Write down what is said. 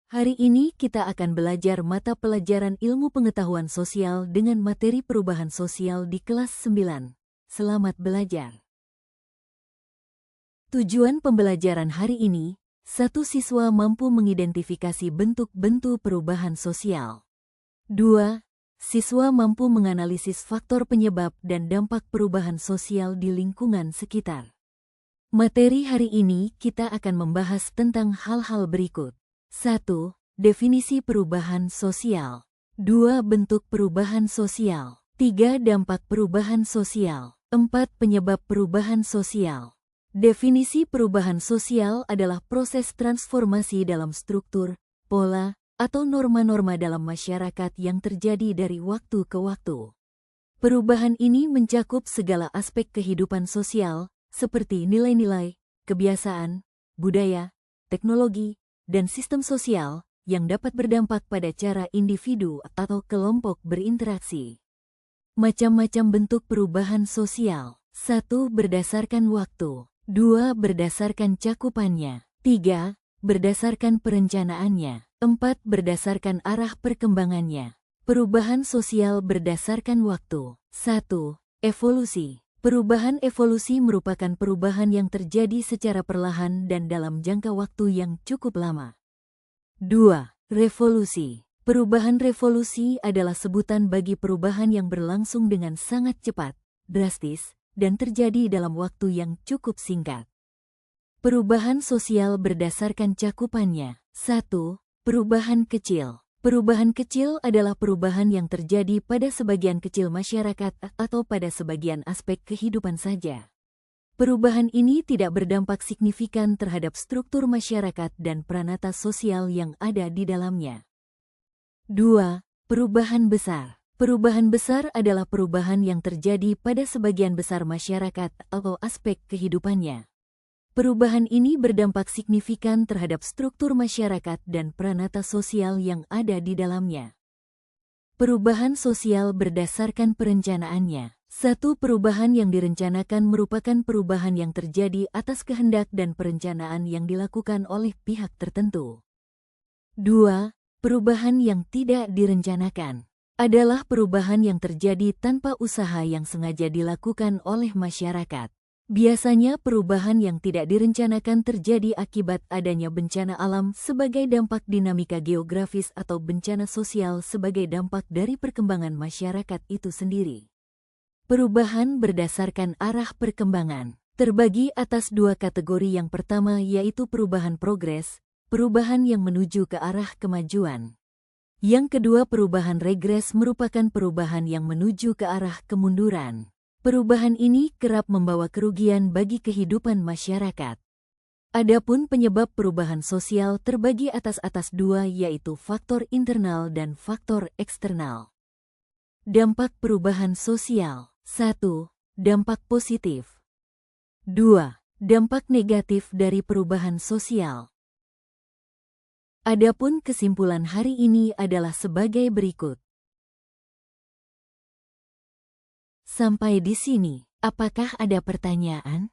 Hari ini kita akan belajar mata pelajaran ilmu pengetahuan sosial dengan materi perubahan sosial di kelas 9. Selamat belajar. Tujuan pembelajaran hari ini, satu siswa mampu mengidentifikasi bentuk-bentuk perubahan sosial. 2. Siswa mampu menganalisis faktor penyebab dan dampak perubahan sosial di lingkungan sekitar. Materi hari ini kita akan membahas tentang hal-hal berikut. 1. Definisi perubahan sosial. 2. Bentuk perubahan sosial. 3. Dampak perubahan sosial. 4. Penyebab perubahan sosial. Definisi perubahan sosial adalah proses transformasi dalam struktur, pola, atau norma-norma dalam masyarakat yang terjadi dari waktu ke waktu. Perubahan ini mencakup segala aspek kehidupan sosial, seperti nilai-nilai, kebiasaan, budaya, teknologi, dan sistem sosial yang dapat berdampak pada cara individu atau kelompok berinteraksi. Macam-macam bentuk perubahan sosial. 1. Berdasarkan waktu. 2. Berdasarkan cakupannya. 3. Berdasarkan perencanaannya. 4. Berdasarkan arah perkembangannya. Perubahan sosial berdasarkan waktu. 1. Evolusi. Perubahan evolusi merupakan perubahan yang terjadi secara perlahan dan dalam jangka waktu yang cukup lama. 2. Revolusi. Perubahan revolusi adalah sebutan bagi perubahan yang berlangsung dengan sangat cepat, drastis, dan terjadi dalam waktu yang cukup singkat. Perubahan sosial berdasarkan cakupannya. 1. Perubahan kecil. Perubahan kecil adalah perubahan yang terjadi pada sebagian kecil masyarakat atau pada sebagian aspek kehidupan saja. Perubahan ini tidak berdampak signifikan terhadap struktur masyarakat dan peranata sosial yang ada di dalamnya. 2. Perubahan besar. Perubahan besar adalah perubahan yang terjadi pada sebagian besar masyarakat atau aspek kehidupannya. Perubahan ini berdampak signifikan terhadap struktur masyarakat dan peranata sosial yang ada di dalamnya. Perubahan sosial berdasarkan perencanaannya. 1. Perubahan yang direncanakan merupakan perubahan yang terjadi atas kehendak dan perencanaan yang dilakukan oleh pihak tertentu. 2. Perubahan yang tidak direncanakan adalah perubahan yang terjadi tanpa usaha yang sengaja dilakukan oleh masyarakat. Biasanya perubahan yang tidak direncanakan terjadi akibat adanya bencana alam sebagai dampak dinamika geografis atau bencana sosial sebagai dampak dari perkembangan masyarakat itu sendiri. Perubahan berdasarkan arah perkembangan terbagi atas dua kategori. Yang pertama yaitu perubahan progres, perubahan yang menuju ke arah kemajuan. Yang kedua perubahan regres merupakan perubahan yang menuju ke arah kemunduran. Perubahan ini kerap membawa kerugian bagi kehidupan masyarakat. Adapun penyebab perubahan sosial terbagi atas dua yaitu faktor internal dan faktor eksternal. Dampak perubahan sosial. 1. Dampak positif. 2. Dampak negatif dari perubahan sosial. Adapun kesimpulan hari ini adalah sebagai berikut. Sampai di sini, apakah ada pertanyaan?